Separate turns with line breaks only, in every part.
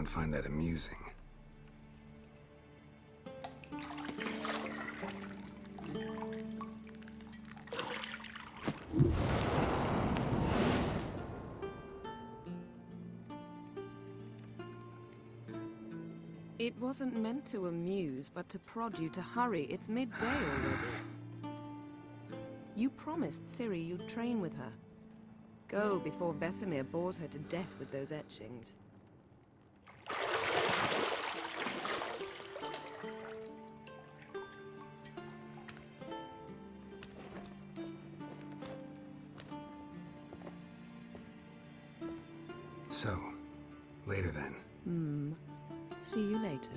don't find that amusing.
It wasn't meant to amuse, but to prod you to hurry. It's midday already. You promised Ciri you'd train with her. Go before Vesemir bores her to death with those etchings.
So, later then.
See you later.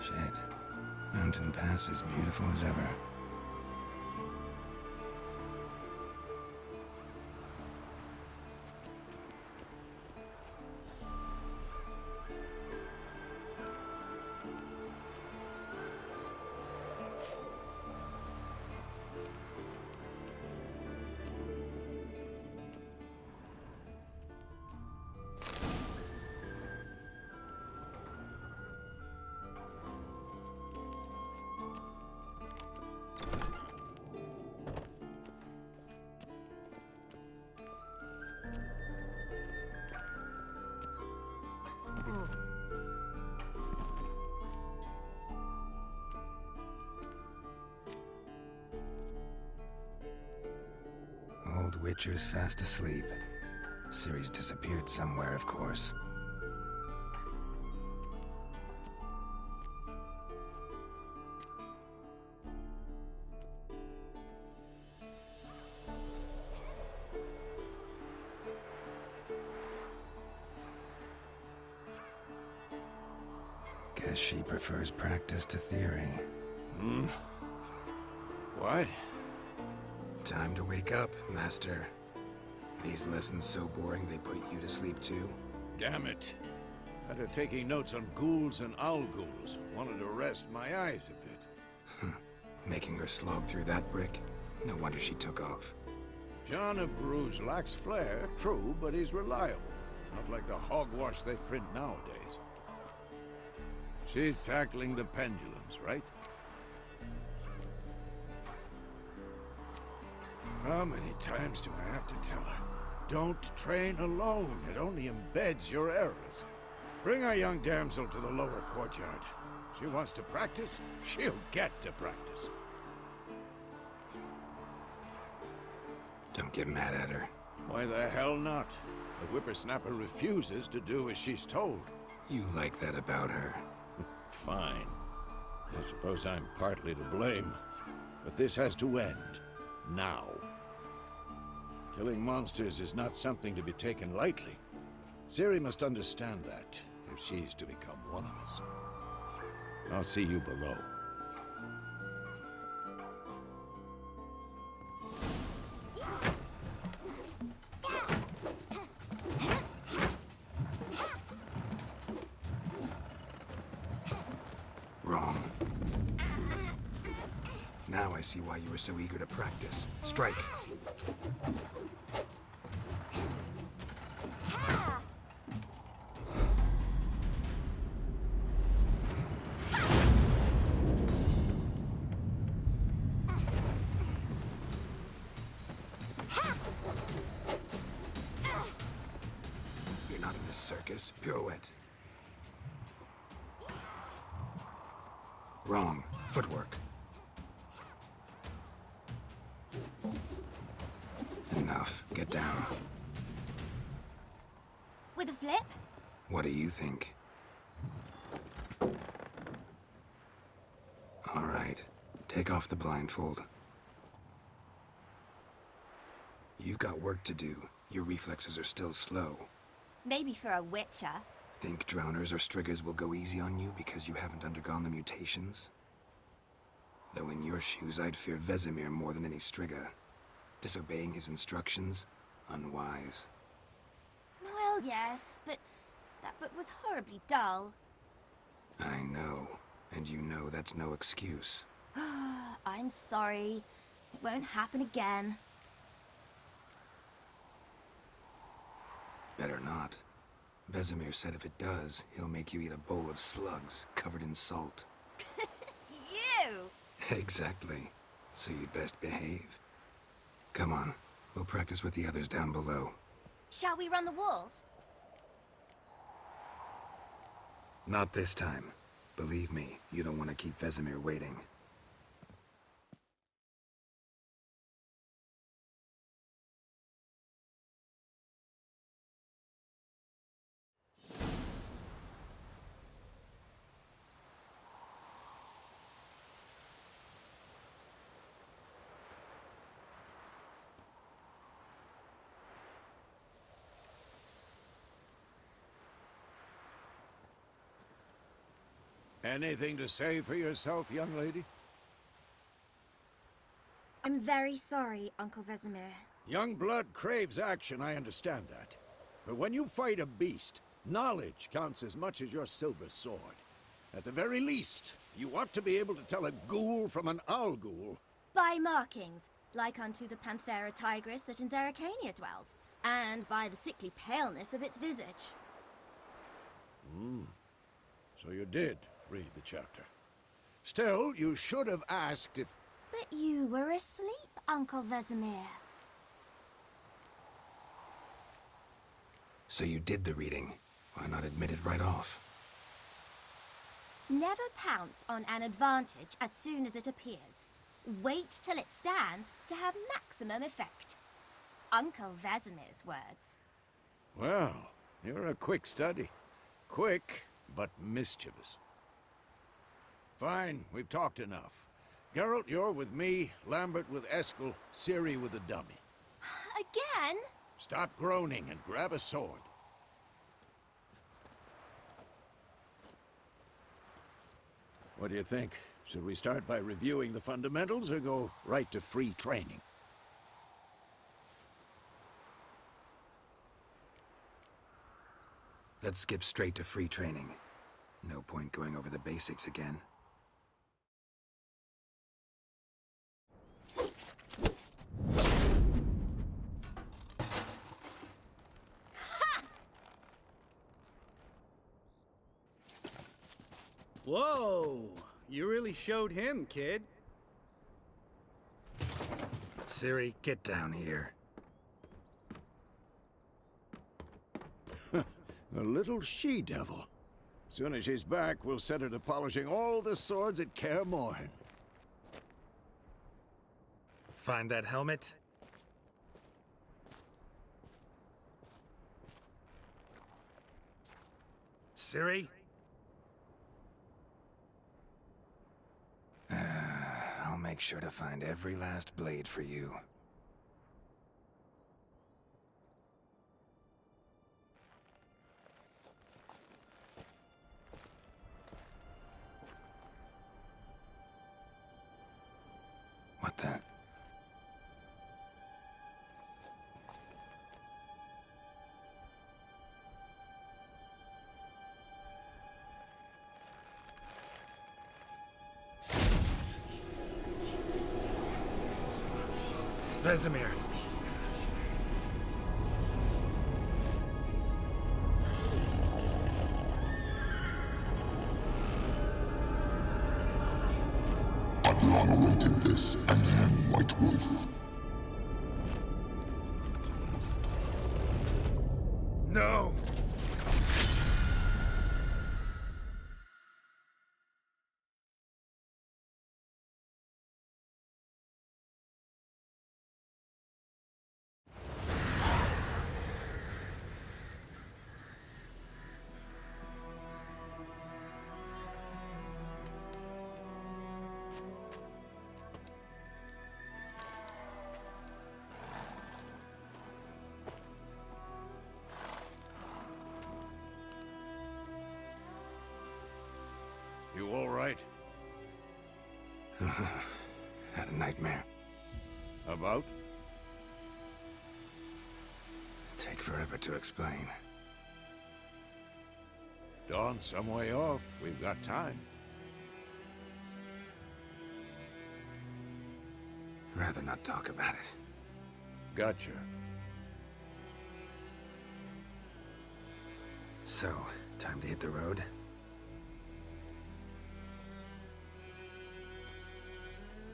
Shit. Mountain Pass is beautiful as ever. Old Witcher's fast asleep. Ciri's disappeared somewhere, of course. Guess she prefers practice to theory.
What?
Time to wake up, Master. These lessons so boring they put you to sleep too?
Damn it. After taking notes on ghouls and owl ghouls, wanted to rest my eyes a bit.
Making her slog through that brick? No wonder she took off.
John of Bruges lacks flair, true, but he's reliable. Not like the hogwash they print nowadays. She's tackling the pendulums, right? How many times do I have to tell her? Don't train alone. It only embeds your errors. Bring our young damsel to the lower courtyard. She wants to practice, she'll get to practice.
Don't get mad at her.
Why the hell not? The whippersnapper refuses to do as she's told.
You like that about her.
Fine. I suppose I'm partly to blame. But this has to end. Now. Killing monsters is not something to be taken lightly. Ciri must understand that, if she's to become one of us. I'll see you below.
Wrong. Now I see why you were so eager to practice. Strike. circus. Pirouette. Wrong. Footwork. Enough. Get down.
With a flip?
What do you think? All right. Take off the blindfold. You've got work to do. Your reflexes are still slow.
Maybe for a witcher.
Think drowners or striggers will go easy on you because you haven't undergone the mutations? Though in your shoes, I'd fear Vesemir more than any strigger. Disobeying his instructions? Unwise.
Well, yes, but that book was horribly dull.
I know. And you know that's no excuse.
I'm sorry. It won't happen again.
Better not. Vesemir said if it does, he'll make you eat a bowl of slugs covered in salt.
You!
Exactly. So you'd best behave. Come on. We'll practice with the others down below.
Shall we run the walls?
Not this time. Believe me, you don't want to keep Vesemir waiting.
Anything to say for yourself, young lady?
I'm very sorry, Uncle Vesemir.
Young blood craves action, I understand that. But when you fight a beast, knowledge counts as much as your silver sword. At the very least, you ought to be able to tell a ghoul from an owl ghoul.
By markings, like unto the Panthera tigris that in Zeracania dwells, and by the sickly paleness of its visage.
So you did read the chapter. Still, you should have asked if...
But you were asleep, Uncle Vesemir.
So you did the reading. Why not admit it right off?
Never pounce on an advantage as soon as it appears. Wait till it stands to have maximum effect. Uncle Vesemir's words.
Well, you're a quick study. Quick, but mischievous. Fine, we've talked enough. Geralt, you're with me, Lambert with Eskel, Ciri with the dummy.
Again?
Stop groaning and grab a sword. What do you think? Should we start by reviewing the fundamentals or go right to free training?
Let's skip straight to free training. No point going over the basics again.
Whoa! You really showed him, kid.
Ciri, get down here.
A little she-devil. Soon as she's back, we'll set her to polishing all the swords at Kaer Morhen.
Find that helmet? Ciri? I'll make sure to find every last blade for you. What the? Vesemir.
I've long awaited this, and you, White Wolf.
No! Had a nightmare.
About?
Take forever to explain.
Dawn's some way off. We've got time.
Rather not talk about it.
Gotcha.
So, time to hit the road?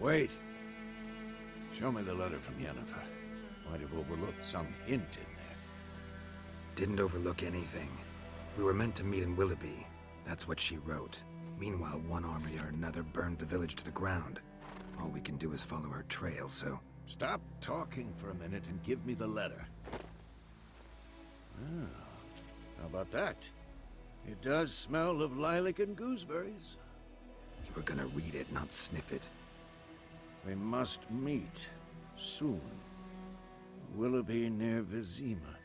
Wait. Show me the letter from Yennefer. Might have overlooked some hint in there.
Didn't overlook anything. We were meant to meet in Willoughby. That's what she wrote. Meanwhile, one army or another burned the village to the ground. All we can do is follow her trail, so...
Stop talking for a minute and give me the letter. Ah, how about that? It does smell of lilac and gooseberries.
You were gonna read it, not sniff it.
We must meet soon. Willoughby near Vizima.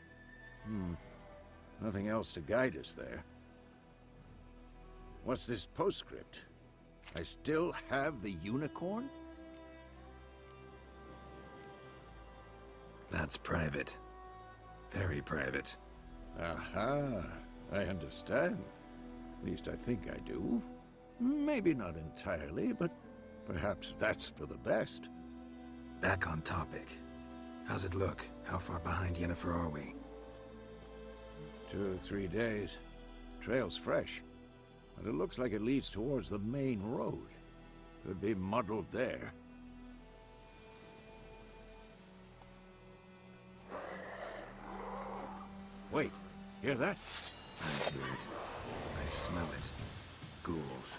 Nothing else to guide us there. What's this postscript? I still have the unicorn?
That's private. Very private.
Aha, I understand. At least I think I do. Maybe not entirely, but perhaps that's for the best.
Back on topic. How's it look? How far behind Yennefer are we?
2 or 3 days. Trail's fresh, but it looks like it leads towards the main road. Could be muddled there. Wait, hear that?
I hear it. I smell it. Ghouls.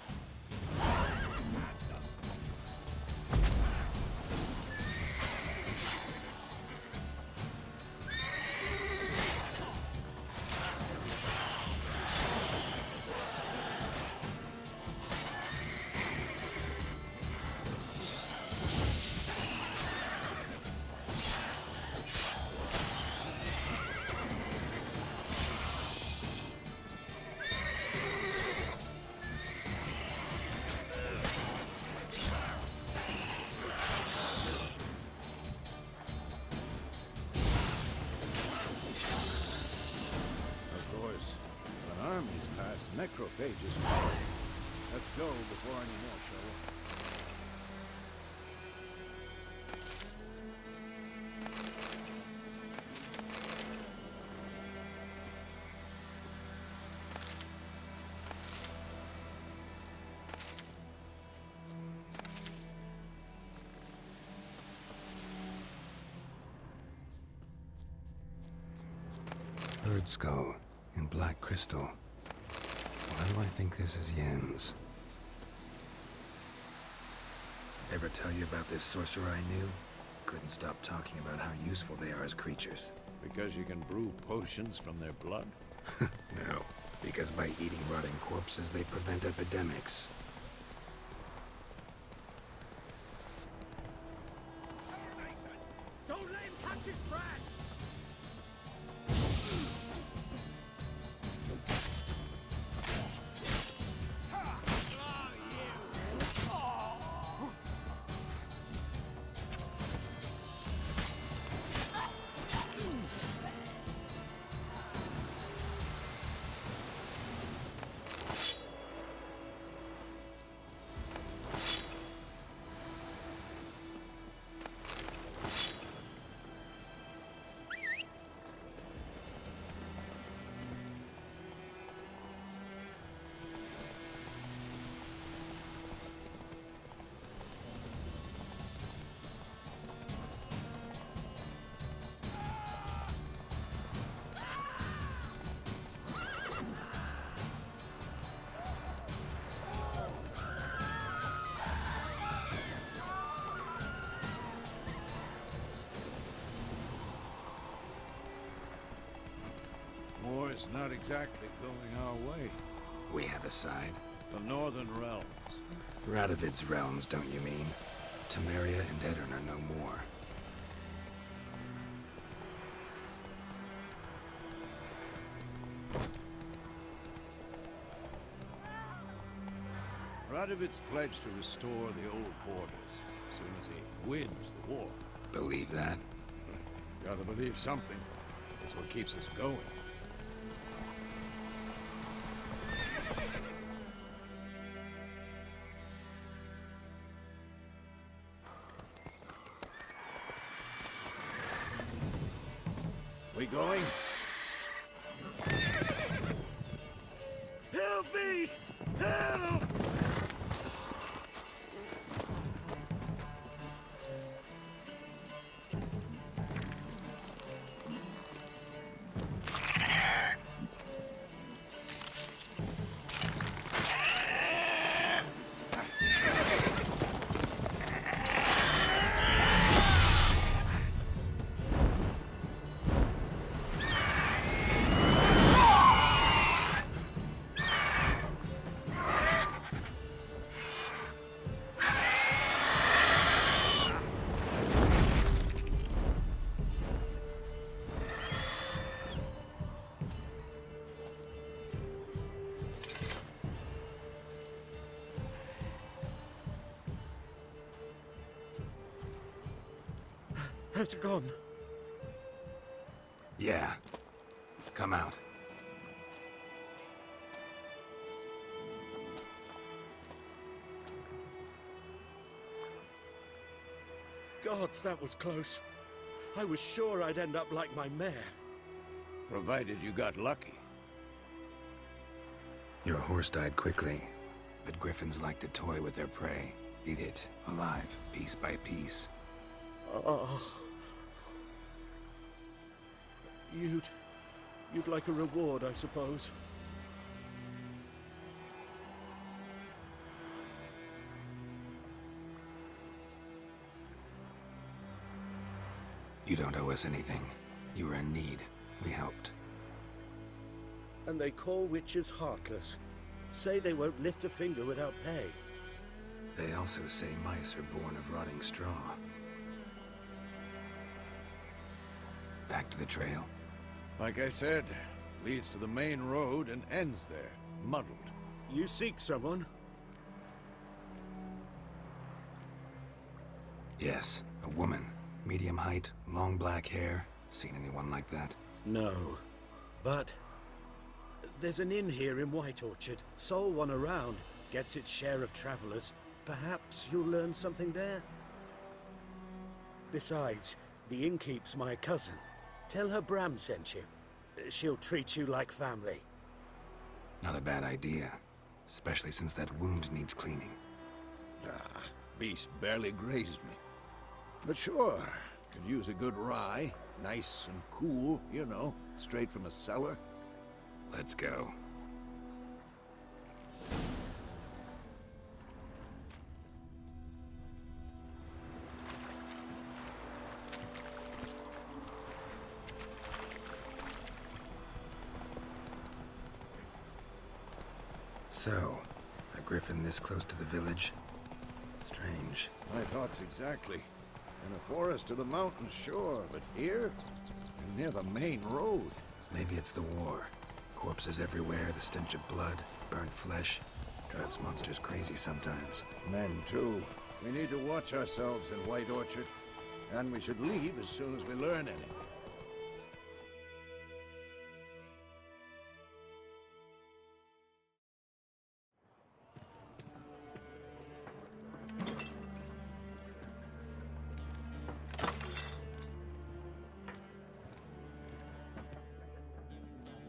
Necrophages follow. Let's go before any more show up.
Bird skull in black crystal. Why do I think this is Yen's? Ever tell you about this sorcerer I knew? Couldn't stop talking about how useful they are as creatures.
Because you can brew potions from their blood?
No, because by eating rotting corpses, they prevent epidemics.
Don't let him catch his breath!
War's not exactly going our way.
We have a side.
The Northern Realms.
Radovid's realms, don't you mean? Temeria and Edirn are no more.
Radovic's pledged to restore the old borders as soon as he wins the war.
Believe that?
Gotta believe something. That's what keeps us going. We going? Help me! Help!
Has it gone?
Yeah. Come out.
Gods, that was close. I was sure I'd end up like my mare.
Provided you got lucky.
Your horse died quickly, but griffins like to toy with their prey. Eat it, alive, piece by piece.
Oh. You'd like a reward, I suppose.
You don't owe us anything. You were in need. We helped.
And they call witches heartless. Say they won't lift a finger without pay.
They also say mice are born of rotting straw. Back to the trail.
Like I said, leads to the main road and ends there, muddled.
You seek someone?
Yes, a woman. Medium height, long black hair. Seen anyone like that?
No. But there's an inn here in White Orchard. Sole one around. Gets its share of travelers. Perhaps you'll learn something there? Besides, the innkeep's my cousin. Tell her Bram sent you. She'll treat you like family.
Not a bad idea. Especially since that wound needs cleaning.
Ah, beast barely grazed me. But sure, could use a good rye. Nice and cool, you know, straight from a cellar.
Let's go. So, a griffin this close to the village? Strange.
My thoughts exactly. In a forest or the mountains, sure, but here? And near the main road.
Maybe it's the war. Corpses everywhere, the stench of blood, burnt flesh. Drives monsters crazy sometimes.
Men, too. We need to watch ourselves in White Orchard. And we should leave as soon as we learn anything.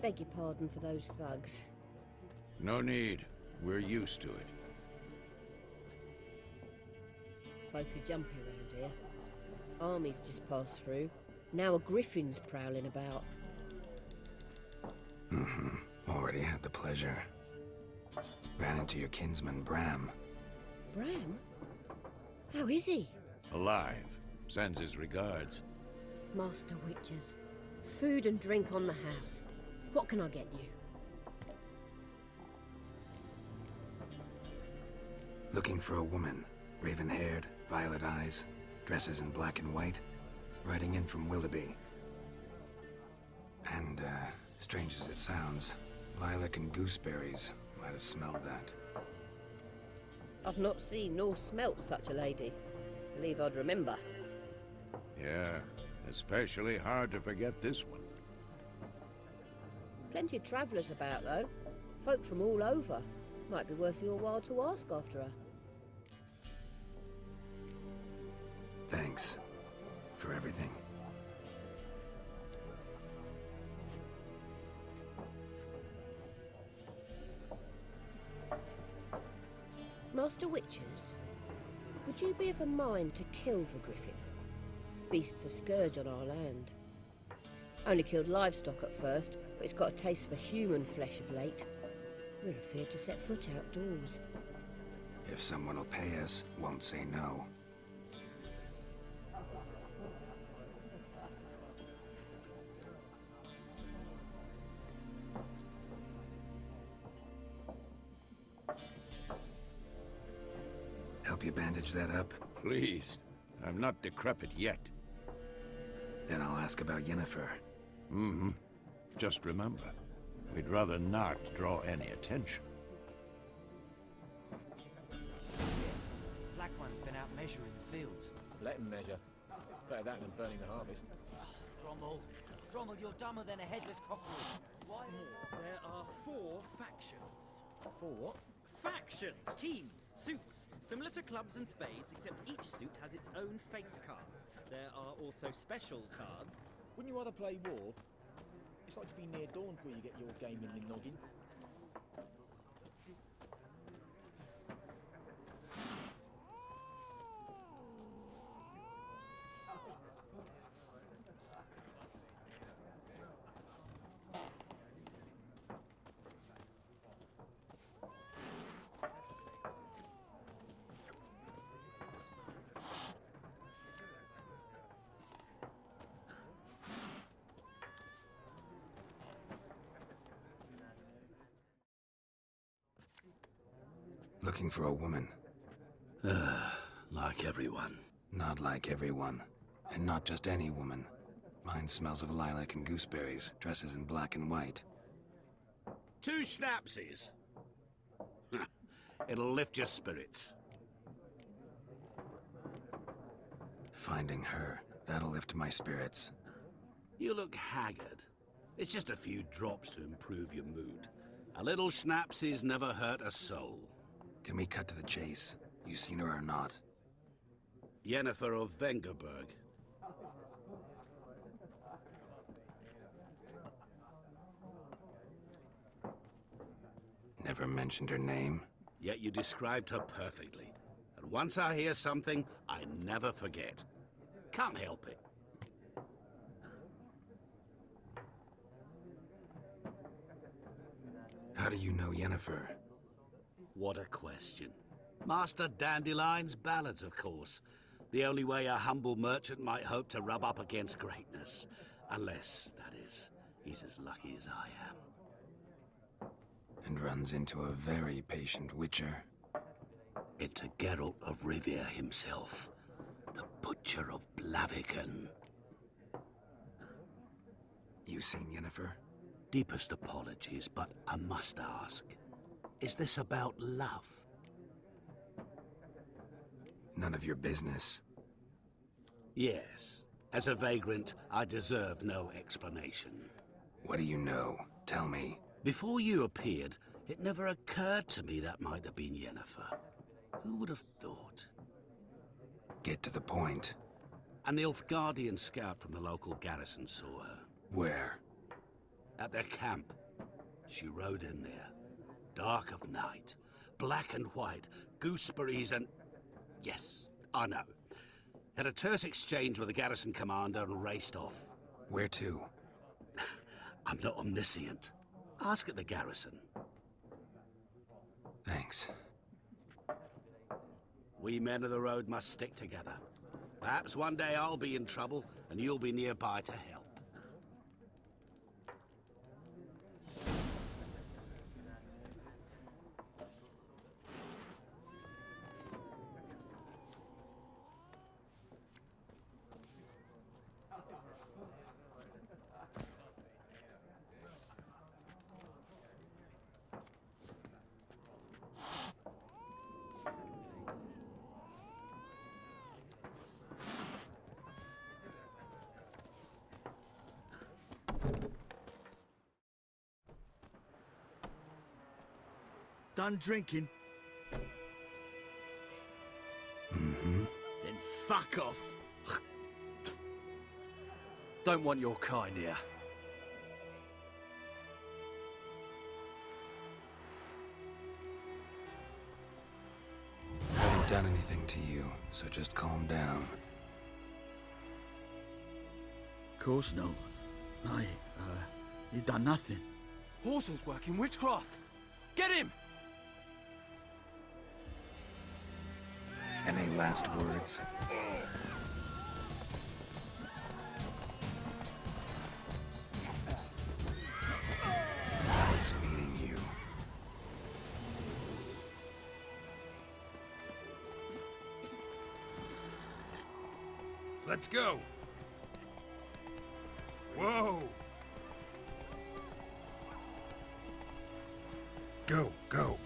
Beg your pardon for those thugs.
No need. We're used to it.
Folk are jumpy around here. Armies just passed through. Now a griffin's prowling about.
Already had the pleasure. Ran into your kinsman, Bram.
Bram? How is he?
Alive. Sends his regards.
Master Witchers. Food and drink on the house. What can I get you?
Looking for a woman. Raven-haired, violet eyes, dresses in black and white. Riding in from Willoughby. And, strange as it sounds, lilac and gooseberries might have smelled that.
I've not seen nor smelt such a lady. Believe I'd remember.
Yeah, especially hard to forget this one.
Plenty of travellers about, though. Folk from all over. Might be worth your while to ask after her.
Thanks for everything.
Master Witchers, would you be of a mind to kill the griffin? Beast's a scourge on our land. Only killed livestock at first, but it's got a taste for human flesh of late. We're afeard to set foot outdoors.
If someone will pay us, won't say no. Help you bandage that up?
Please, I'm not decrepit yet.
Then I'll ask about Yennefer.
Mm-hmm. Just remember, we'd rather not draw any attention.
Black One's been out measuring the fields.
Let him measure. Better that than burning the harvest.
Drommel, you're dumber than a headless cockroach.
Why more? There are 4 factions.
For what?
Factions! Teams, suits, similar to clubs and spades, except each suit has its own face cards. There are also special cards.
Wouldn't you rather play war? It's like to be near dawn before you get your game in the noggin.
Looking for a woman.
Like everyone.
Not like everyone. And not just any woman. Mine smells of lilac and gooseberries, dresses in black and white.
2 schnapsies. It'll lift your spirits.
Finding her, that'll lift my spirits.
You look haggard. It's just a few drops to improve your mood. A little schnapsies never hurt a soul.
Can we cut to the chase? You seen her or not?
Yennefer of Vengerberg.
Never mentioned her name.
Yet you described her perfectly. And once I hear something, I never forget. Can't help it.
How do you know Yennefer?
What a question. Master Dandelion's ballads, of course. The only way a humble merchant might hope to rub up against greatness. Unless, that is, he's as lucky as I am.
And runs into a very patient witcher.
Into Geralt of Rivia himself. The Butcher of Blaviken.
You seen Yennefer?
Deepest apologies, but I must ask. Is this about love?
None of your business.
Yes. As a vagrant, I deserve no explanation.
What do you know? Tell me.
Before you appeared, it never occurred to me that might have been Yennefer. Who would have thought?
Get to the point.
An Nilfgaardian scout from the local garrison saw her.
Where?
At their camp. She rode in there. Dark of night. Black and white. Gooseberries and... Yes, I know. Had a terse exchange with the garrison commander and raced off.
Where to?
I'm not omniscient. Ask at the garrison.
Thanks.
We men of the road must stick together. Perhaps one day I'll be in trouble and you'll be nearby to help.
done drinking?
Mm-hmm.
Then fuck off. Don't want your kind here.
I haven't done anything to you, so just calm down.
Of course no. You done nothing.
Horson's working witchcraft. Get him!
Any last words? Nice meeting you.
Let's go. Whoa. Go, go.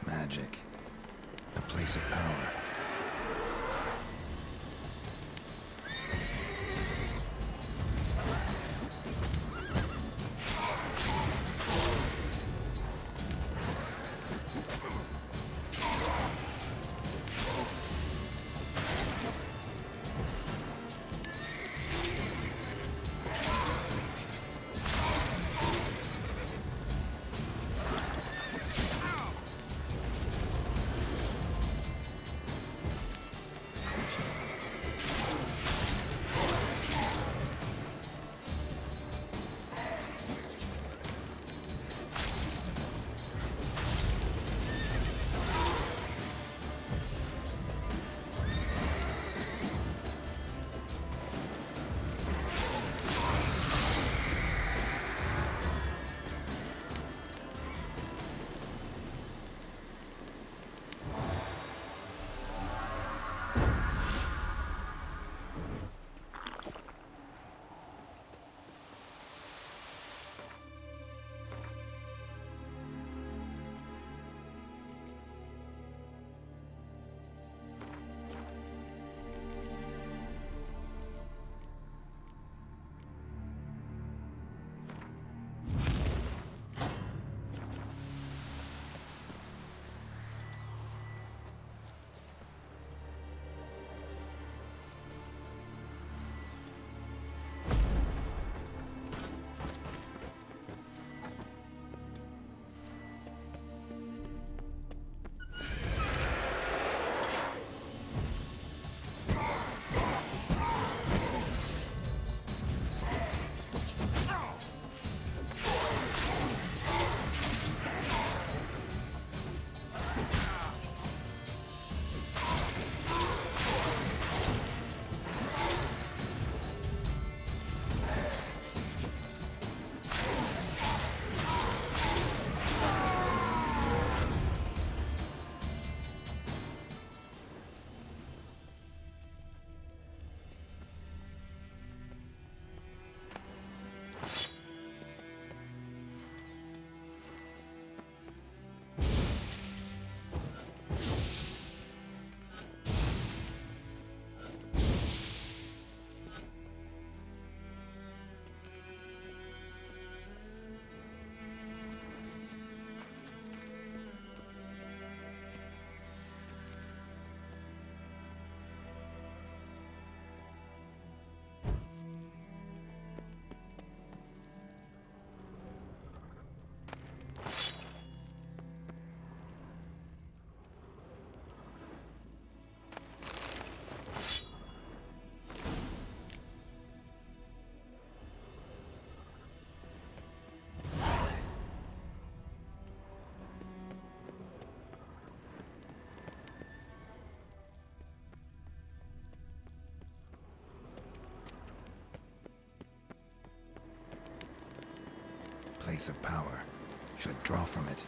Magic. A place of power. Place of power. Should draw from it.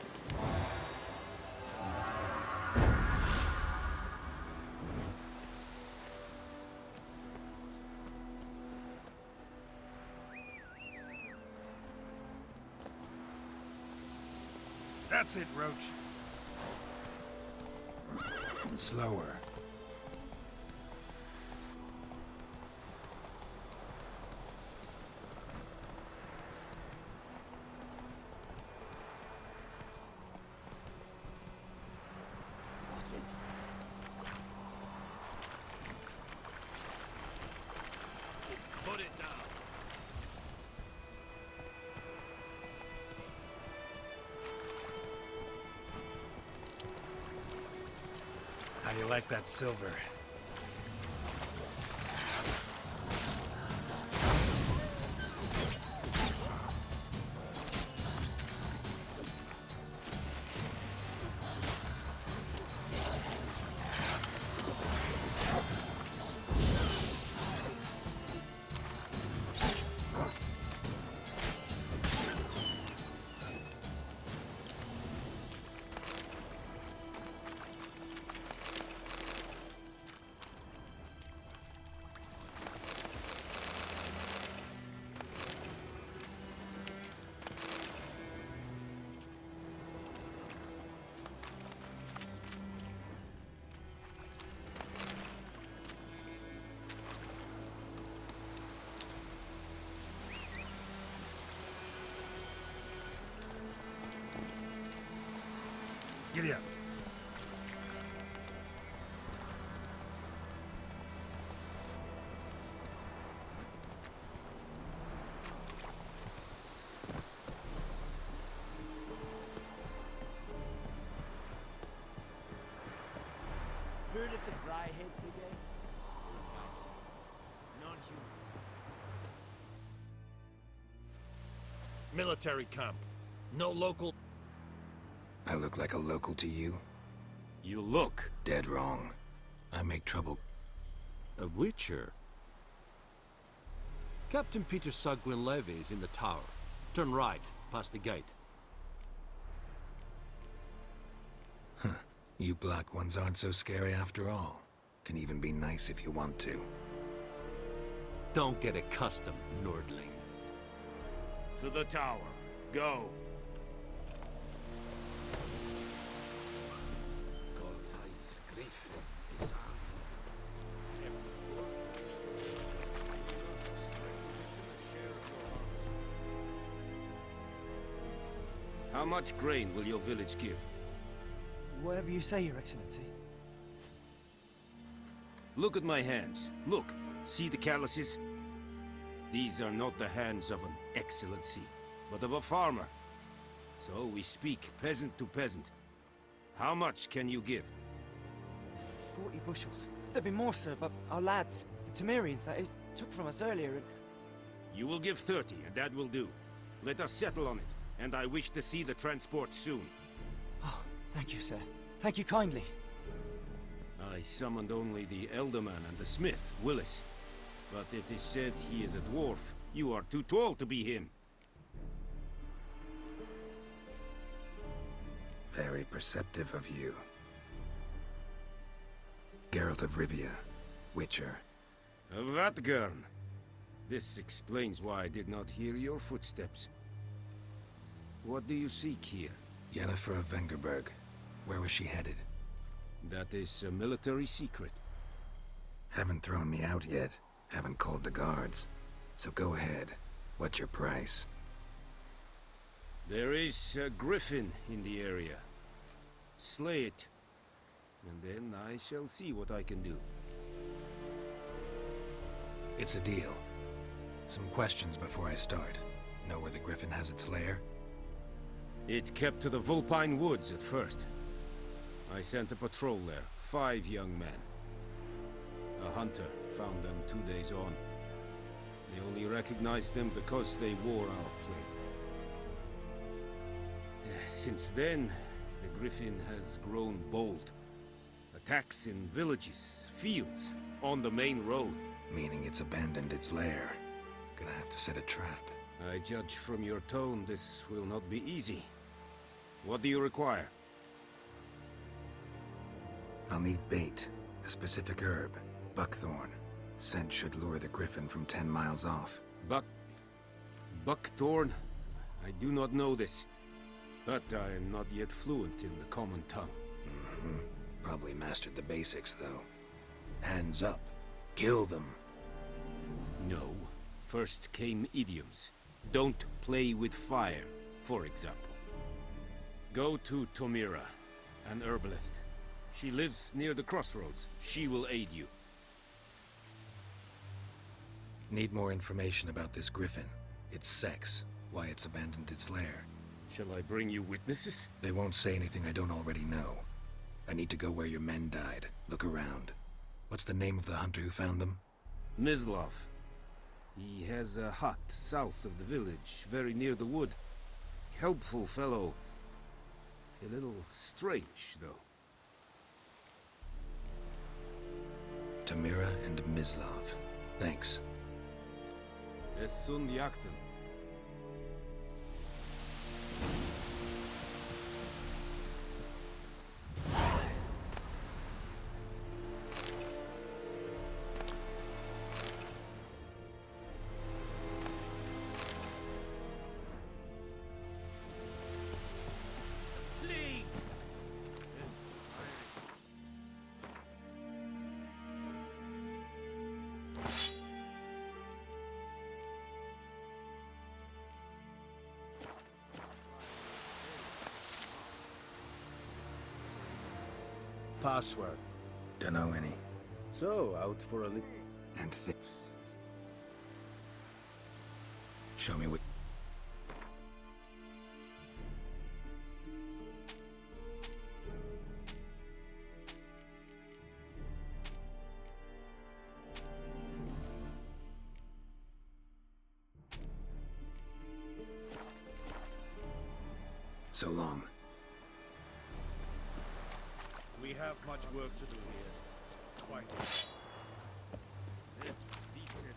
That's it, Roach. Slower.
Put it down.
How you like that silver? Giddy up.
Heard of the Dryhead today? Non-humans.
Military camp. No local.
I look like a local to you?
You look.
Dead wrong. I make trouble.
A witcher? Captain Peter Sagwin Levy is in the tower. Turn right, past the gate.
Huh. You black ones aren't so scary after all. Can even be nice if you want to.
Don't get accustomed, Nordling.
To the tower. Go.
How much grain will your village give?
Whatever you say, Your Excellency.
Look at my hands. Look. See the calluses? These are not the hands of an excellency, but of a farmer. So we speak peasant to peasant. How much can you give?
40 bushels. There'd be more, sir, but our lads, the Temerians, that is, took from us earlier and...
You will give 30, and that will do. Let us settle on it, and I wish to see the transport soon.
Oh, thank you, sir. Thank you kindly.
I summoned only the Elderman and the smith, Willis. But it is said he is a dwarf. You are too tall to be him.
Very perceptive of you. Geralt of Rivia, Witcher.
Vatgern. This explains why I did not hear your footsteps. What do you seek here?
Yennefer of Vengerberg. Where was she headed?
That is a military secret.
Haven't thrown me out yet. Haven't called the guards. So go ahead. What's your price?
There is a griffin in the area. Slay it. And then I shall see what I can do.
It's a deal. Some questions before I start. Know where the griffin has its lair?
It kept to the Vulpine Woods at first. I sent a patrol there, 5 young men. A hunter found them 2 days on. They only recognized them because they wore our plate. Since then, the griffin has grown bold. Attacks in villages, fields, on the main road.
Meaning it's abandoned its lair. Gonna have to set a trap.
I judge from your tone this will not be easy. What do you require?
I'll need bait. A specific herb. Buckthorn. Scent should lure the griffin from 10 miles off.
Buckthorn? I do not know this. But I am not yet fluent in the common tongue.
Probably mastered the basics, though. Hands up. Kill them.
No. First came idioms. Don't play with fire, for example. Go to Tomira, an herbalist. She lives near the crossroads. She will aid you.
Need more information about this griffin. Its sex, why it's abandoned its lair.
Shall I bring you witnesses?
They won't say anything I don't already know. I need to go where your men died. Look around. What's the name of the hunter who found them?
Mislov. He has a hut south of the village, very near the wood. Helpful fellow. A little strange, though.
Tamira and Mislov. Thanks.
Es sunt jakten.
Password.
Dunno any.
So, out for a
And show me what... So long.
We have much work to do here. Quite.
This decent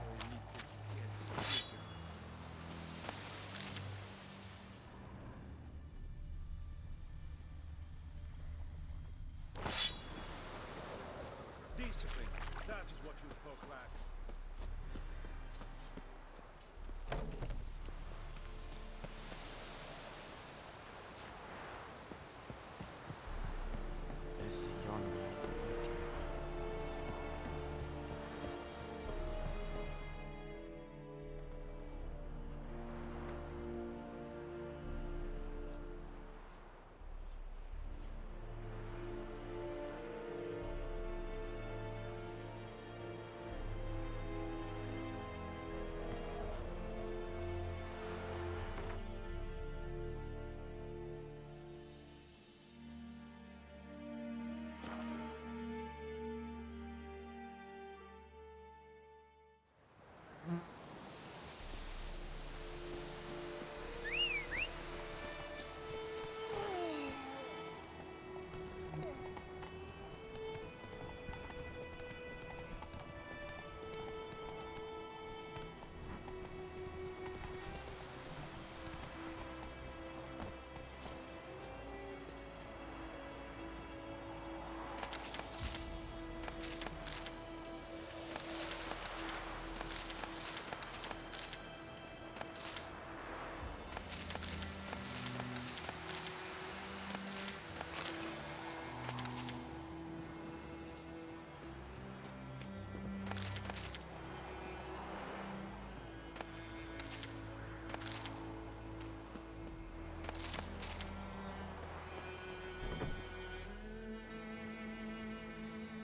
only to guess.
Discipline. That is what you folk lack.
Esse yonder.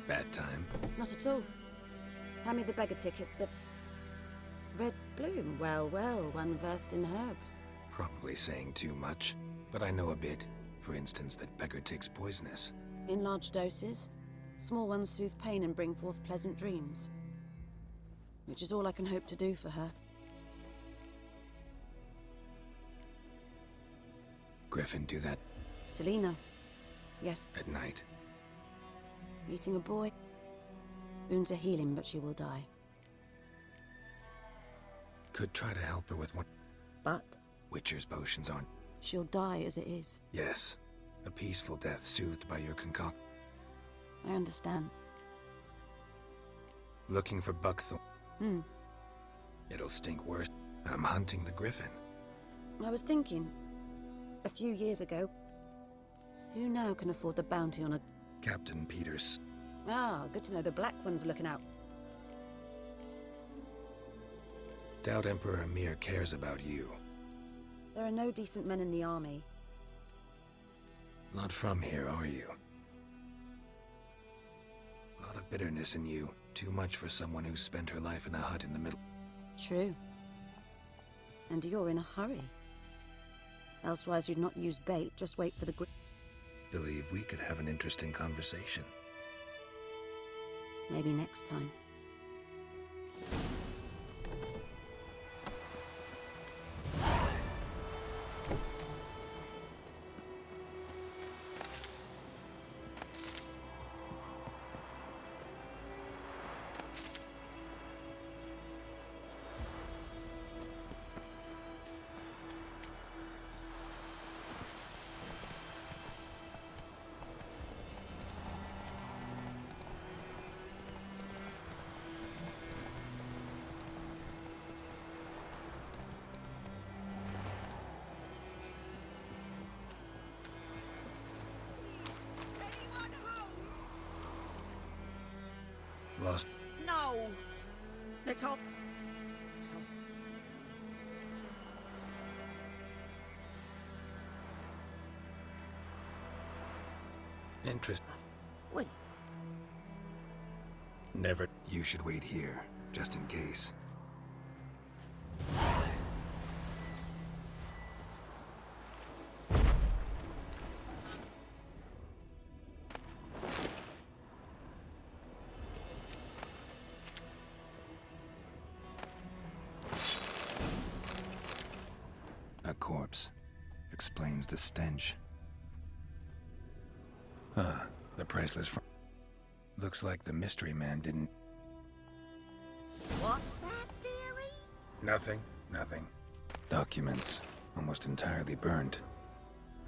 Bad time.
Not at all. Hand me the beggar tickets, the... Red bloom. Well, well, one versed in herbs.
Probably saying too much, but I know a bit. For instance, that beggar tick's poisonous.
In large doses. Small ones soothe pain and bring forth pleasant dreams. Which is all I can hope to do for her.
Griffin do that
Delina. Yes,
at night.
meeting a boy. Wounds are healing, but she will die.
Could try to help her with one.
But
Witcher's potions aren't.
she'll die as it is.
Yes. A peaceful death soothed by your concoct.
I understand.
Looking for buckthorn.
Hmm.
It'll stink worse. I'm hunting the griffin.
I was thinking, a few years ago. Who now can afford the bounty on a...
Captain Peters.
Ah, good to know the Black One's looking out.
Doubt Emperor Amir cares about you.
There are no decent men in the army.
Not from here, are you? A lot of bitterness in you. Too much for someone who spent her life in a hut in the middle.
True. And you're in a hurry. Elsewise you'd not use bait, just wait for the...
Believe we could have an interesting conversation.
Maybe next time.
Lost.
No! Let's all...
Interest.
Wait.
Never. You should wait here, just in case. A corpse. Explains the stench. The priceless looks like the mystery man didn't...
What's that, dearie?
Nothing. Documents. Almost entirely burned.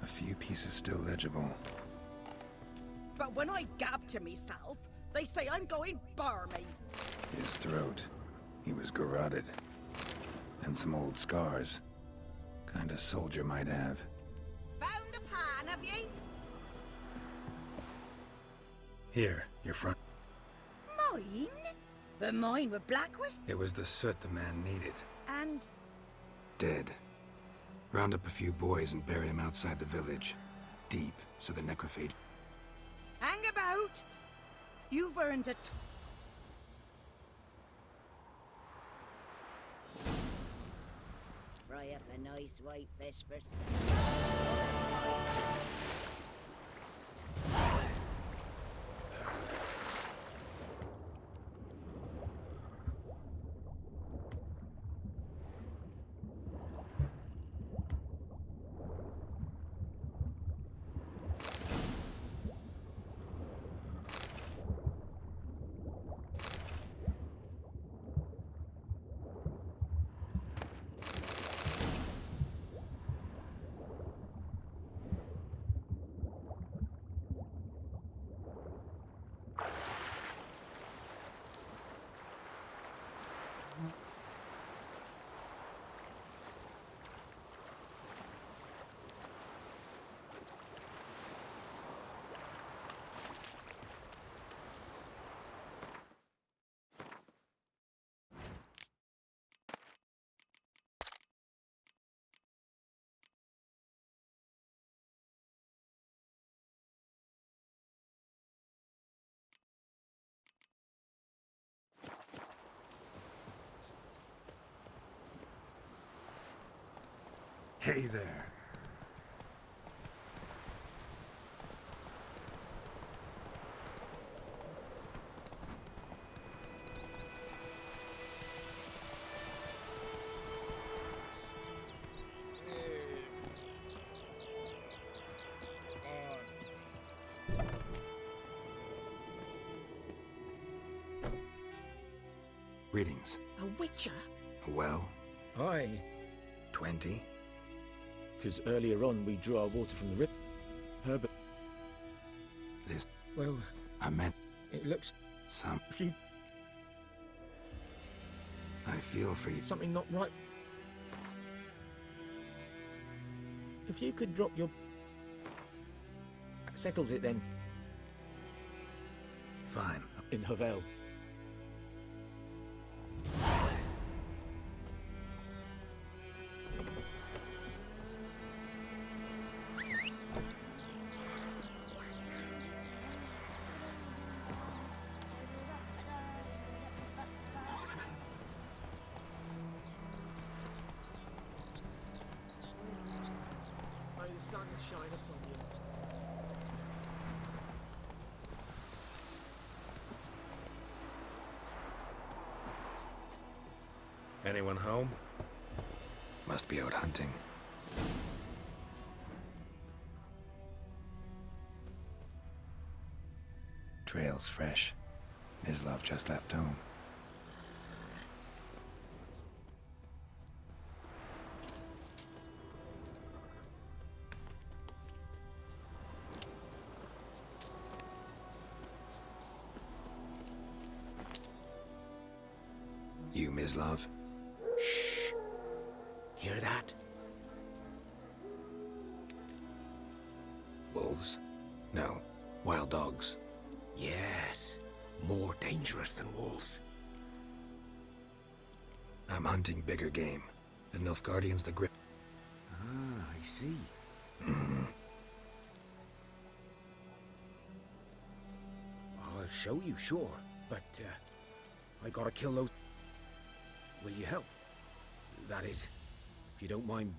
A few pieces still legible.
But when I gab to myself, they say I'm going barmy.
His throat. He was garroted. And some old scars. Kind of soldier might have.
Found the pan, have ye?
Here, your front.
Mine? But mine were black was...
It was the soot the man needed.
And...
Dead. Round up a few boys and bury them outside the village. Deep, so the necrophage...
Hang about! You've earned a... Fry up a nice white fish for
Hey there. Greetings.
A witcher?
Well?
Aye.
20?
Because earlier on we drew our water from the river. Herbert.
This...
Well...
I meant...
It looks...
Some...
If you...
I feel for you.
Something not right... If you could drop your... Settles it then.
Fine.
In Havel. May the sun shine upon you.
Anyone home? Must be out hunting. Trail's fresh. Mislav just left home. You, Mislav?
Shh. Hear that?
Wolves? No. Wild dogs.
Yes. More dangerous than wolves.
I'm hunting bigger game. The Nilfgaardians the grip.
Ah, I see. I'll show you, sure. But, I gotta kill those... Will you help? That is, if you don't mind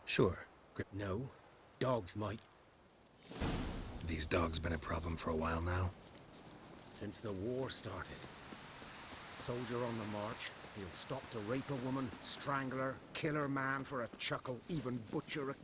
Sure.
No. Dogs might.
These dogs been a problem for a while now?
Since the war started. Soldier on the march, he'll stop to rape a woman, strangle her, kill her man for a chuckle, even butcher a...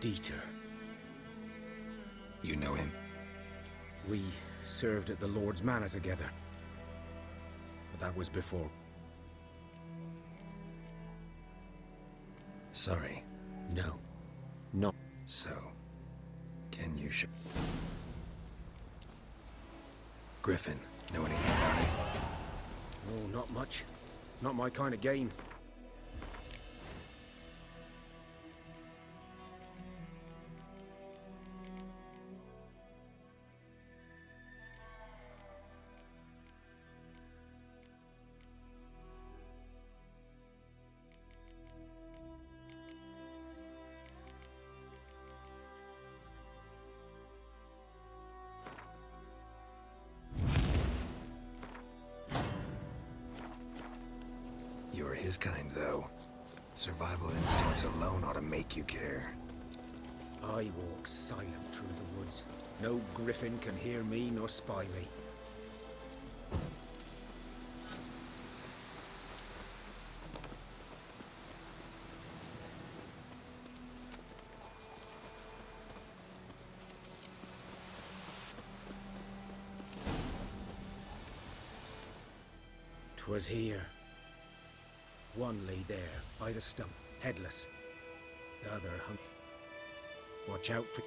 Dieter.
You know him?
We served at the Lord's Manor together. But that was before.
Sorry.
No. No.
So, can you Griffin, know anything about it?
Oh, not much. Not my kind of game.
You're his kind, though. Survival instincts alone ought to make you care.
I walk silent through the woods. No griffin can hear me nor spy me. "'Twas here. One lay there, by the stump, headless. The other hung. Watch out for...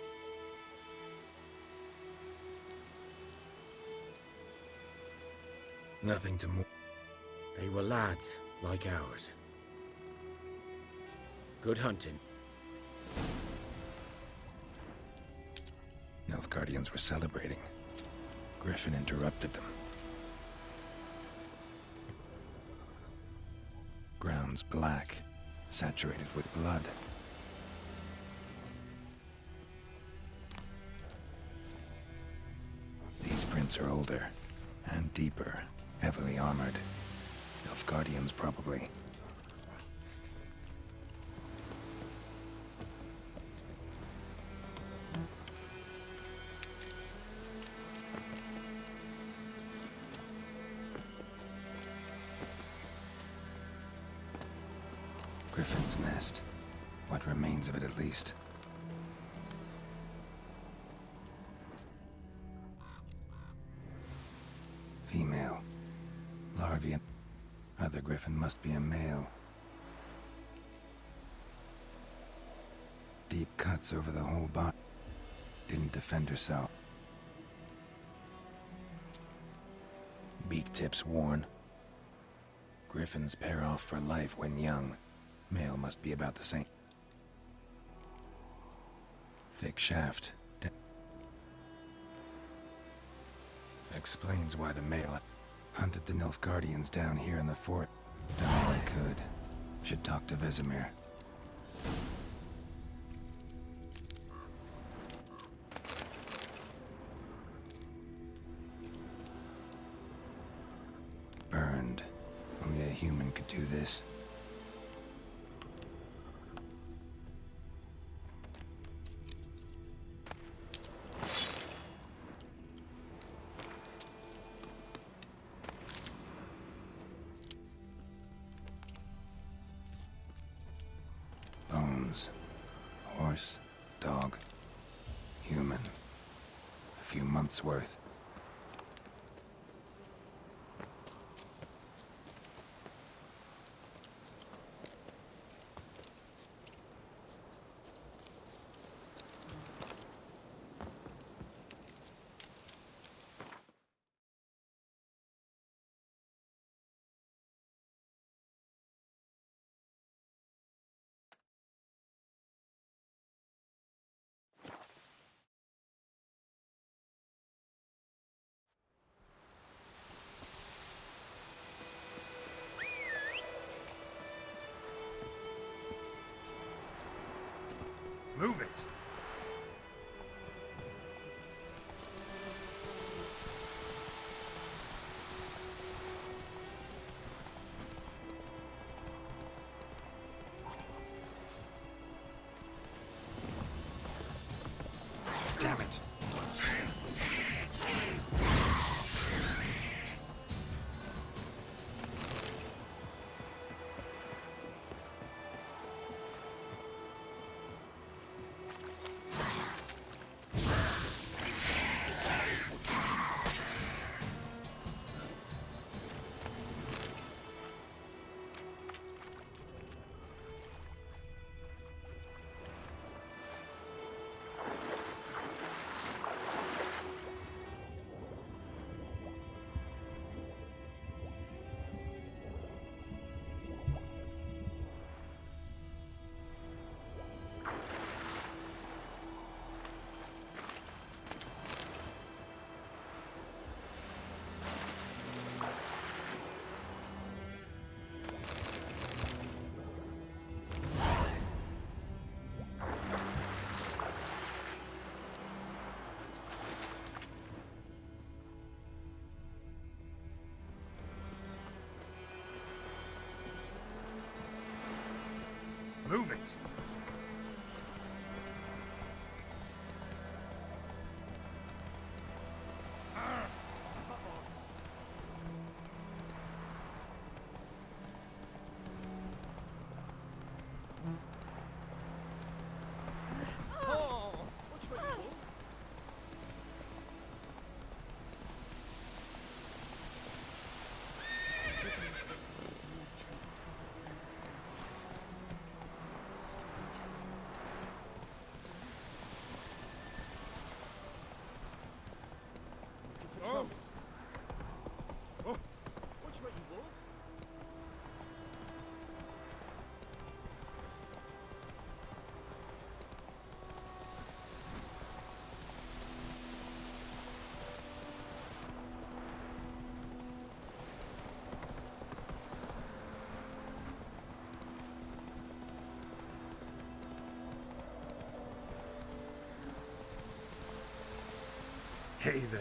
Nothing to move.
They were lads, like ours. Good hunting.
Nilfgaardians were celebrating. Griffin interrupted them. bones black, saturated with blood. These prints are older and deeper, heavily armored. Elf guardians, probably. Griffin's nest. What remains of it, at least. Female. Larvae. Other griffin must be a male. Deep cuts over the whole body. Didn't defend herself. Beak tips worn. Griffins pair off for life when young. Male must be about the same. Thick shaft. Explains why the male hunted the Nilfgaardians down here in the fort. Done all I could. Should talk to Vesemir. Burned. Only a human could do this. Bones. Horse, dog, human. A few months' worth.
Move it!
Damn it!
Move it!
Oh. Oh. Which way you walk?
Hey there.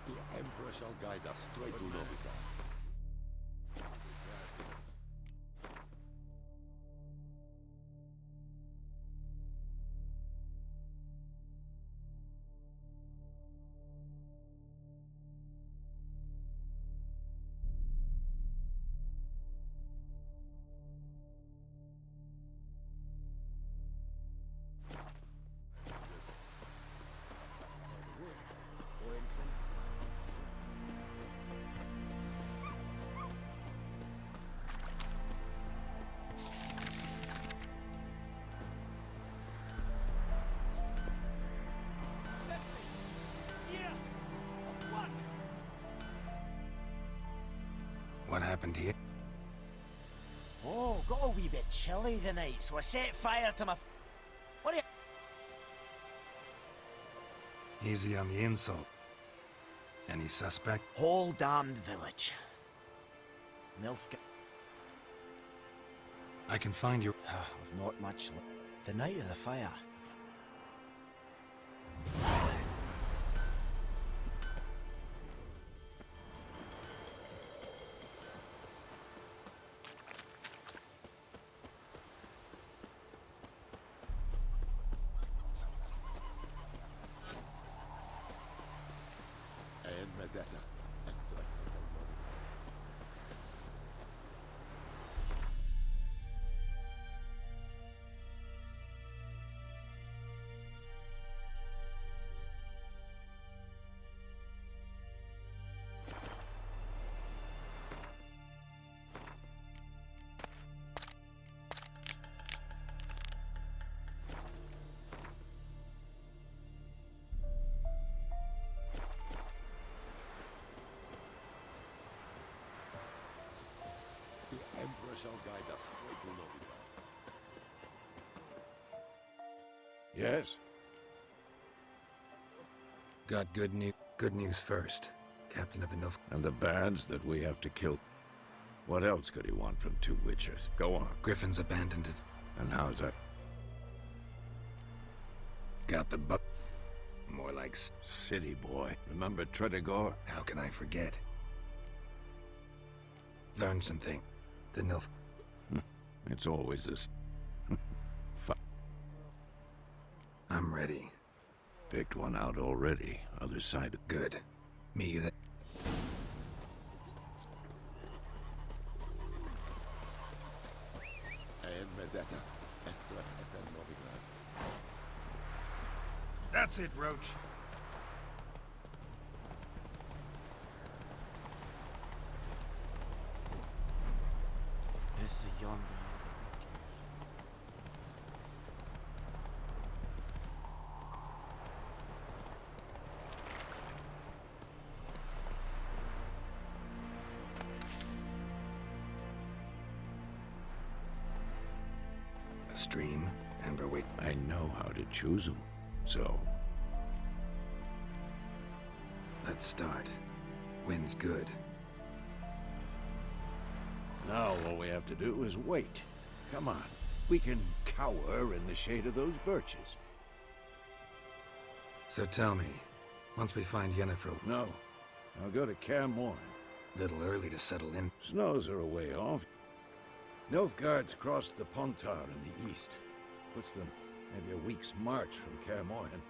The Emperor shall guide us straight to Novika.
What happened here?
Oh, got a wee bit chilly tonight, so I set fire to my... What are you...
Easy on the insult. Any suspect?
Whole damned village. Milf...
I can find your...
I've not much... The night of the fire.
The Emperor shall guide us straight to Novika.
Yes?
Got good news. Good news first. Captain of enough.
And the bands that we have to kill. What else could he want from two witches? Go on.
Griffin's abandoned it.
And how's that?
Got the buck. More like
city boy. Remember Tredegor?
How can I forget? Learned something. The Nilf.
It's always this.
I'm ready.
Picked one out already. Other side of...
Good. Meet you there.
That's it, Roach.
There's a yonder.
A stream, Amber Wait.
I know how to choose them, so...
Let's start. Wind's good.
Now all we have to do is wait. Come on. We can cower in the shade of those birches.
So tell me, once we find Yennefer...
No. I'll go to Kaer Morhen.
Little early to settle in.
Snows are a way off. Nilfgaard's crossed the Pontar in the east. Puts them maybe a week's march from Kaer Morhen.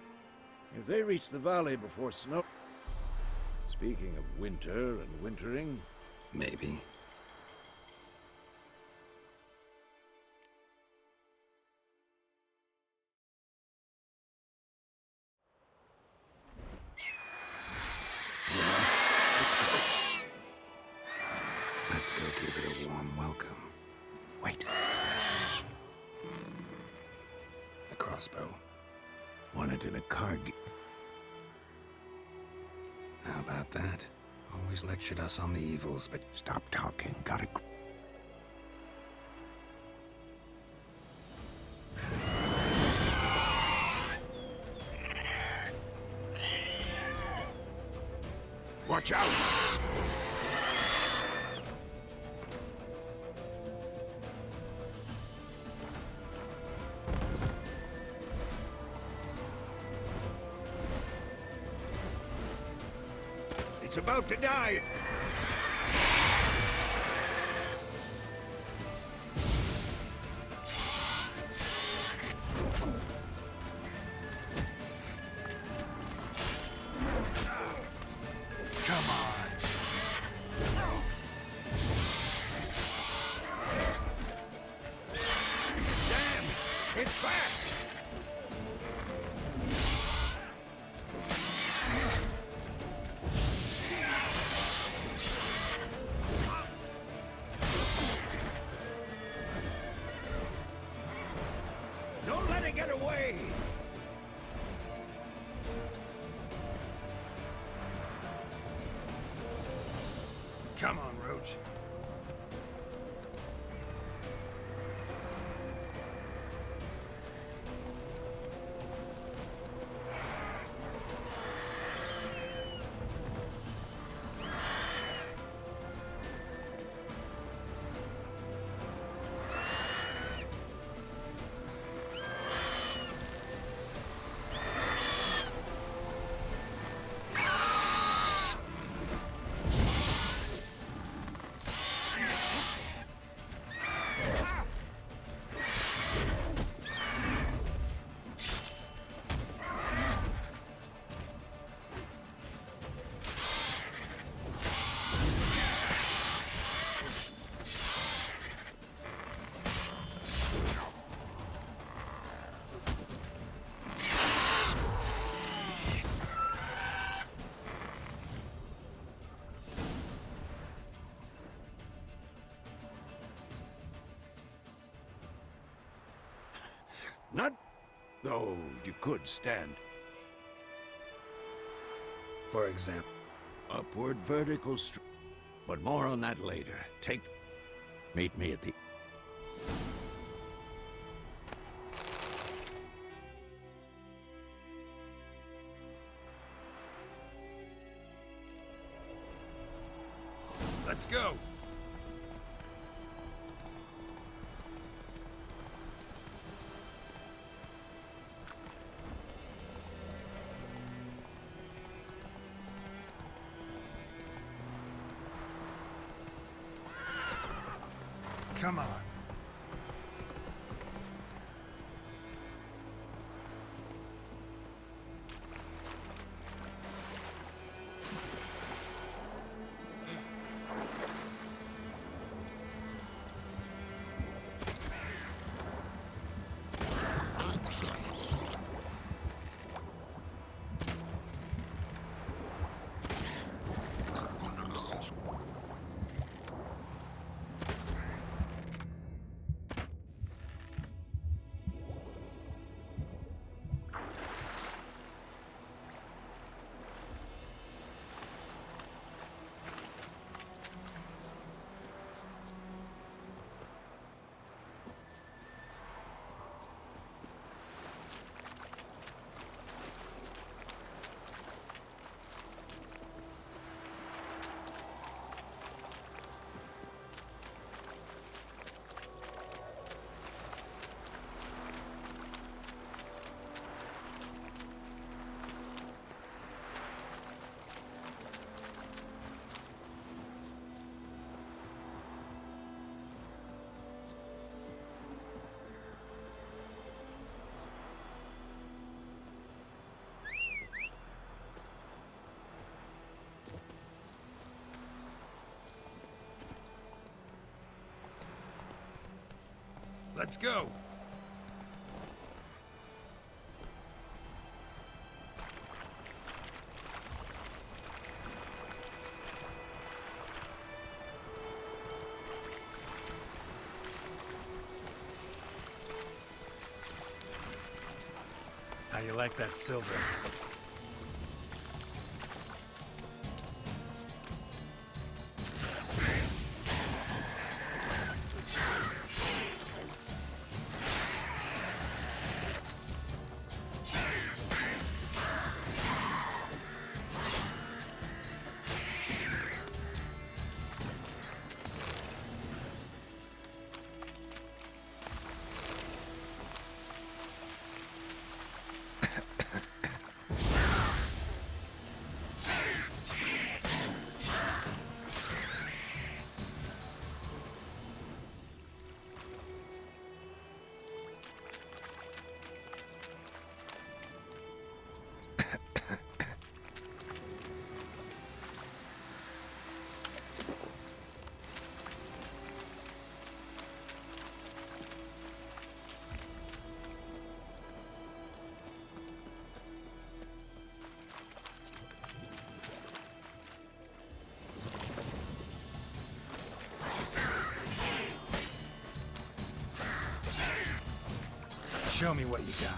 If they reach the valley before snow... Speaking of winter and wintering...
Maybe. Let's go give it a warm welcome.
Wait.
A crossbow.
Won it in a card game.
How about that? Always lectured us on the evils, but...
Stop talking. Gotta... Watch out! It's about to dive! Come on! Damn! It's fast! Don't let it get away! Come on, Roach. Not... though you could stand.
For example...
Upward vertical but more on that later. Meet me at the...
Let's go! Come on. Let's go. How you like that silver? Show me what you got.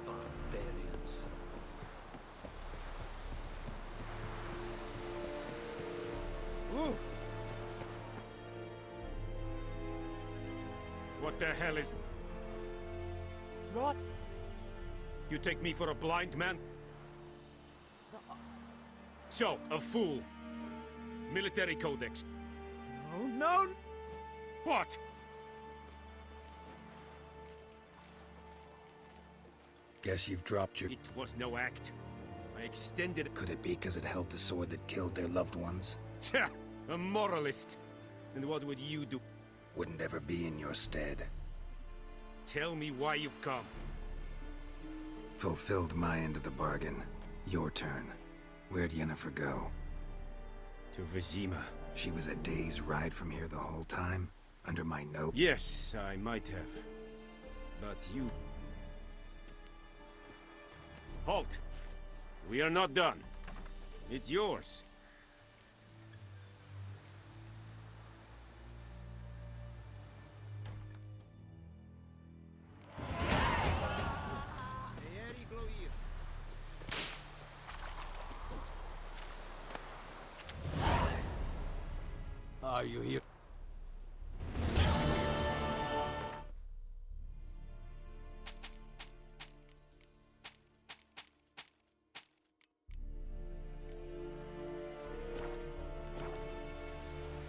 Barbarians.
Ooh. What the hell is...
Rod!
You take me for a blind man? So, a fool. Military codex.
No, no!
What?
Guess you've dropped your...
It was no act. I extended...
Could it be because it held the sword that killed their loved ones?
Tja, a moralist. And what would you do?
Wouldn't ever be in your stead.
Tell me why you've come.
Fulfilled my end of the bargain. Your turn. Where'd Yennefer go?
To Vizima.
She was a day's ride from here the whole time? Under my note?
Yes, I might have. But you... Halt! We are not done. It's yours.
Are you here?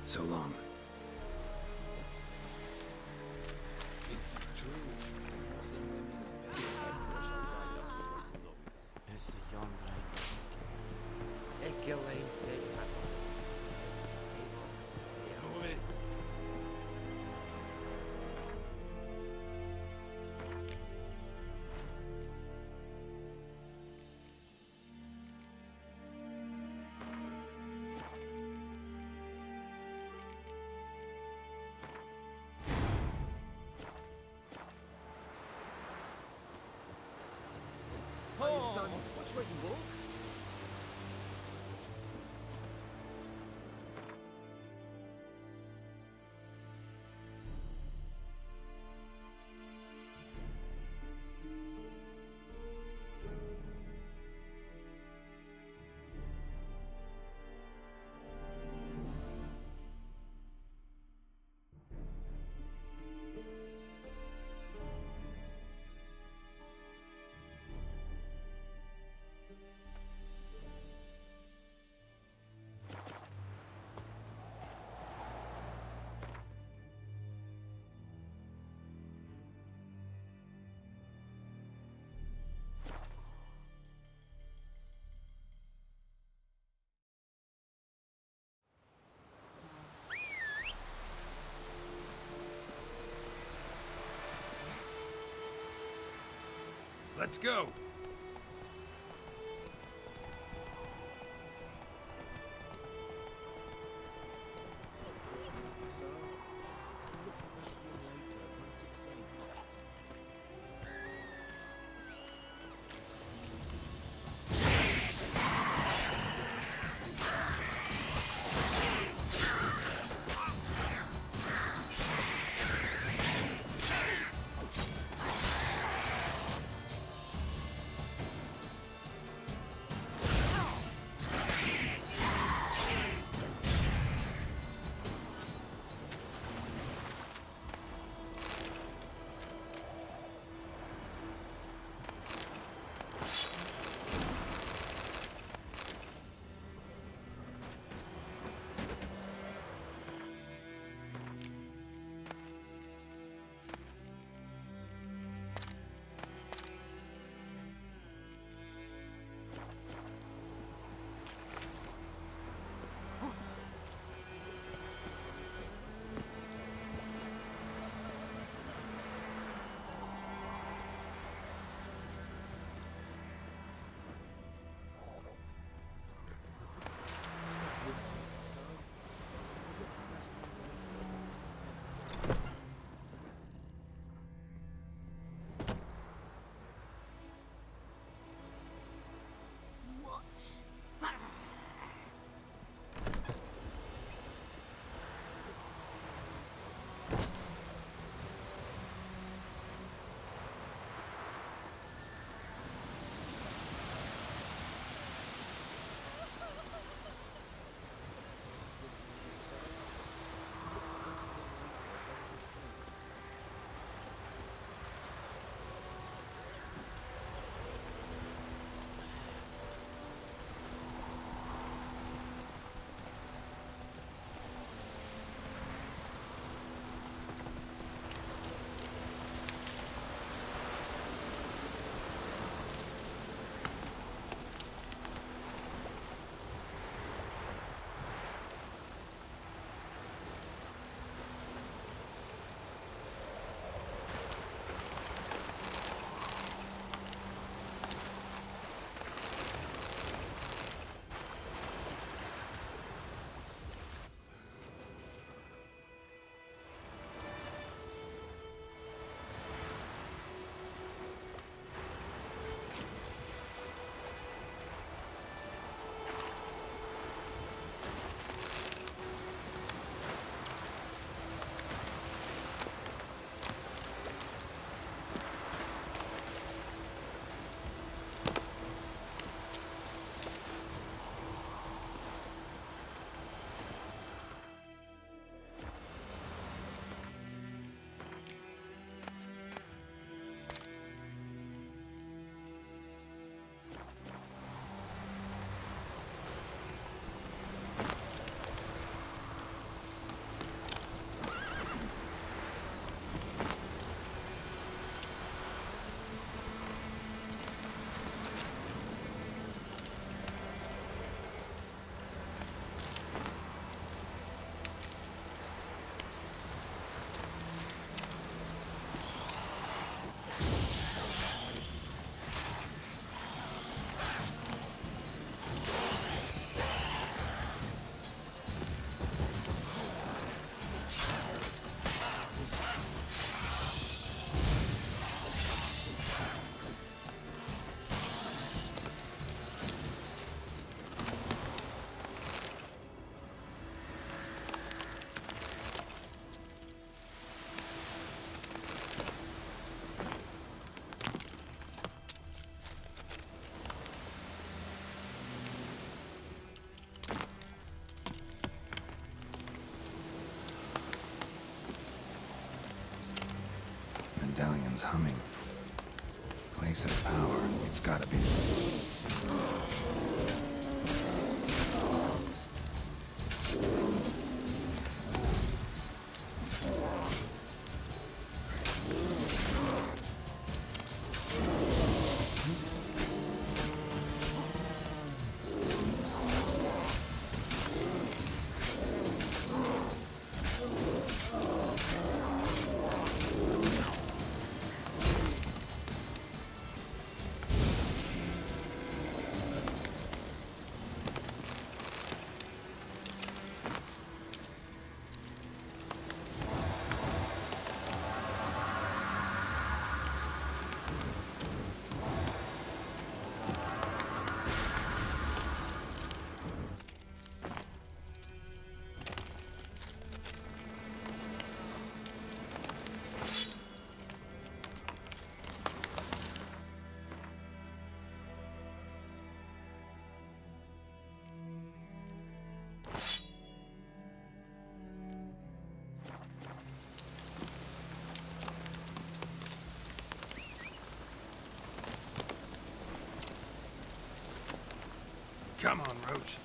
So long.
It's true.
Essa yondra.
Hey, son, watch where you walk.
Let's go!
Someone's humming. Place of power. It's gotta be.
Come on, Roach.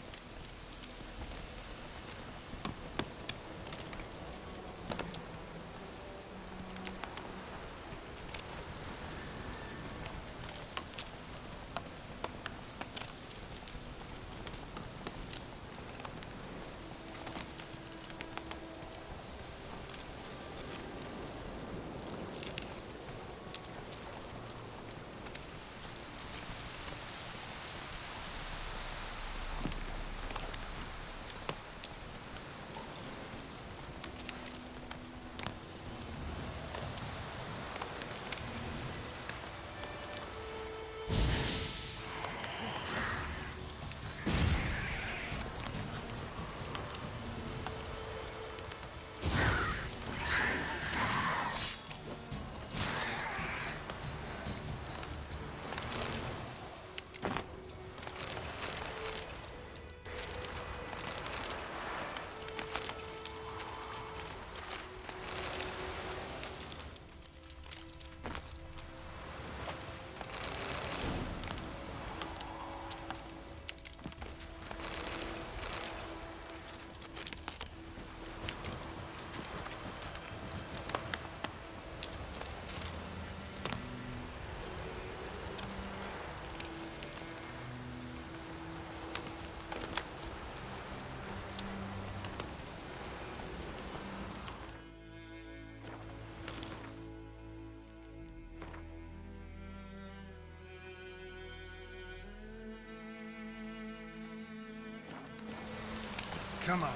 Come on.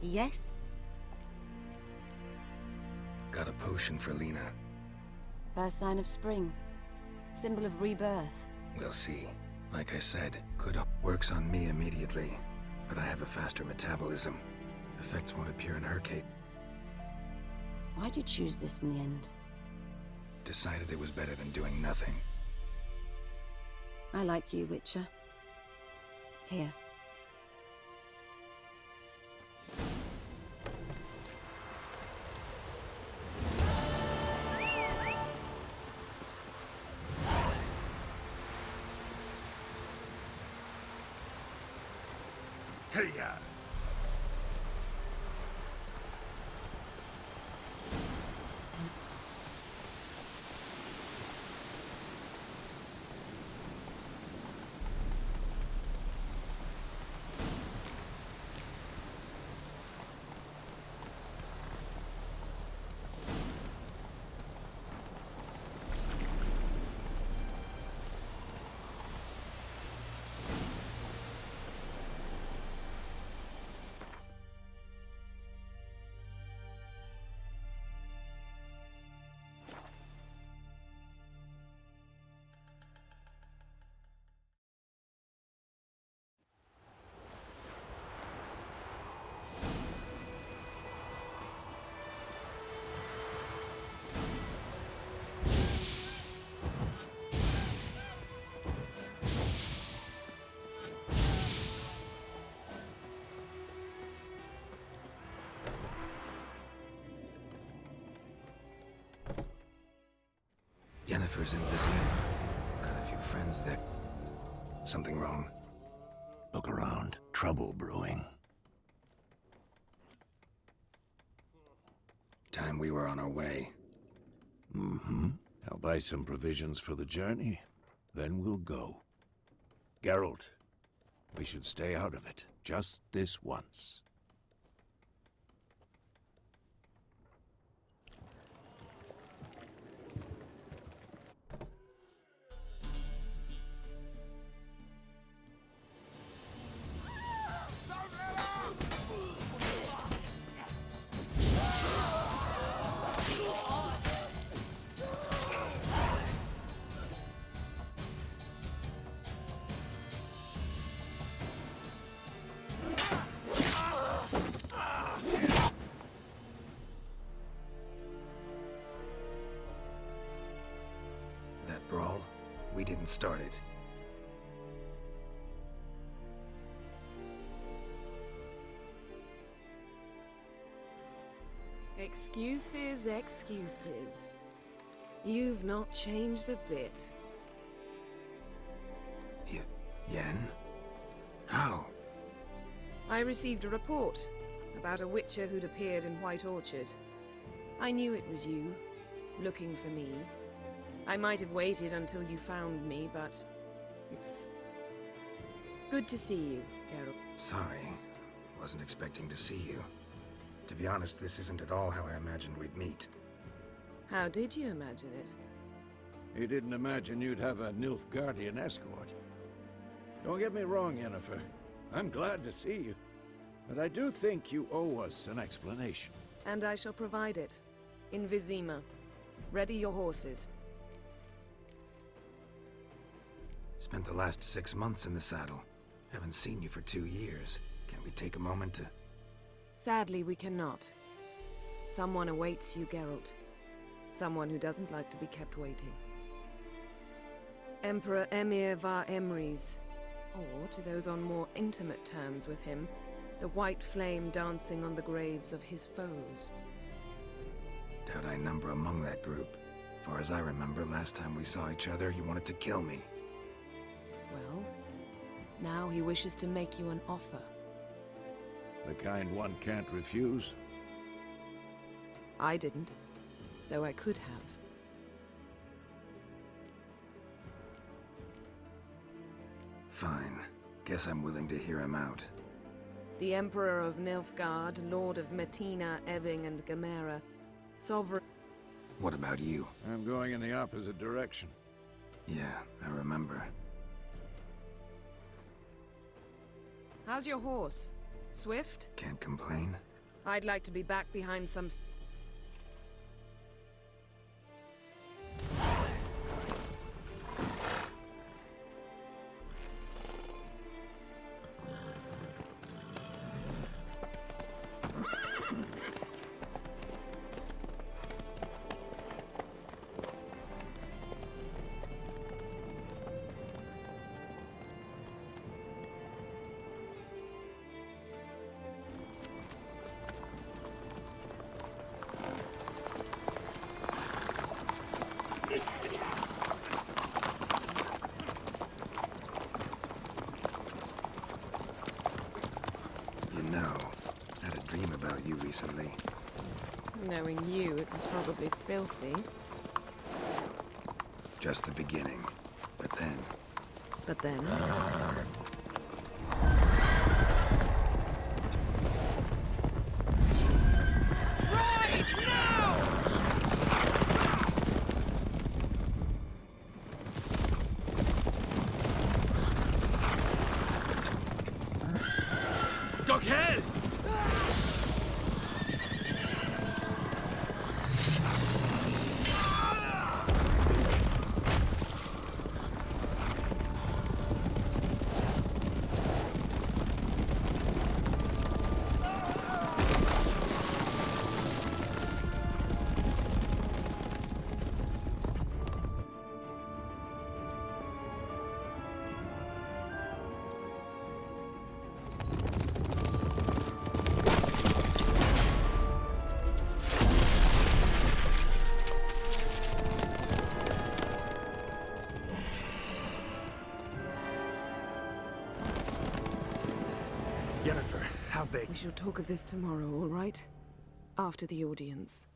Yes?
Got a potion for Lena.
First sign of spring. Symbol of rebirth.
We'll see. Like I said, works on me immediately, but I have a faster metabolism. Effects won't appear in her case.
Why'd you choose this in the end?
Decided it was better than doing nothing.
I like you, Witcher. Here.
Hey-ya! Jennifer's in Vizima. Got a few friends there. Something wrong?
Look around. Trouble brewing.
Time we were on our way.
Mm-hmm. I'll buy some provisions for the journey. Then we'll go. Geralt, we should stay out of it. Just this once.
That brawl, we didn't start it.
Excuses, excuses. You've not changed a bit.
Yen? How?
I received a report about a witcher who'd appeared in White Orchard. I knew it was you, looking for me. I might have waited until you found me, but it's good to see you, Geralt.
Sorry. Wasn't expecting to see you. To be honest, this isn't at all how I imagined we'd meet.
How did you imagine it?
He didn't imagine you'd have a Nilfgaardian escort. Don't get me wrong, Yennefer. I'm glad to see you. But I do think you owe us an explanation.
And I shall provide it. In Vizima. Ready your horses.
Spent the last 6 months in the saddle. Haven't seen you for 2 years. Can't we take a moment to...
Sadly, we cannot. Someone awaits you, Geralt. Someone who doesn't like to be kept waiting. Emperor Emir var Emrys. Or, to those on more intimate terms with him, the white flame dancing on the graves of his foes.
Doubt I number among that group. Far as I remember, last time we saw each other, he wanted to kill me.
Well, now he wishes to make you an offer.
The kind one can't refuse?
I didn't, though I could have.
Fine. Guess I'm willing to hear him out.
The Emperor of Nilfgaard, Lord of Metina, Ebbing, and Gamera, Sovereign...
What about you?
I'm going in the opposite direction.
Yeah, I remember.
How's your horse? Swift?
Can't complain.
I'd like to be back behind some...
You know, I had a dream about you recently.
Knowing you, it was probably filthy.
Just the beginning. But then...
But then...
Right now!
Go hell!
Jennifer, how big?
We shall talk of this tomorrow, all right? After the audience.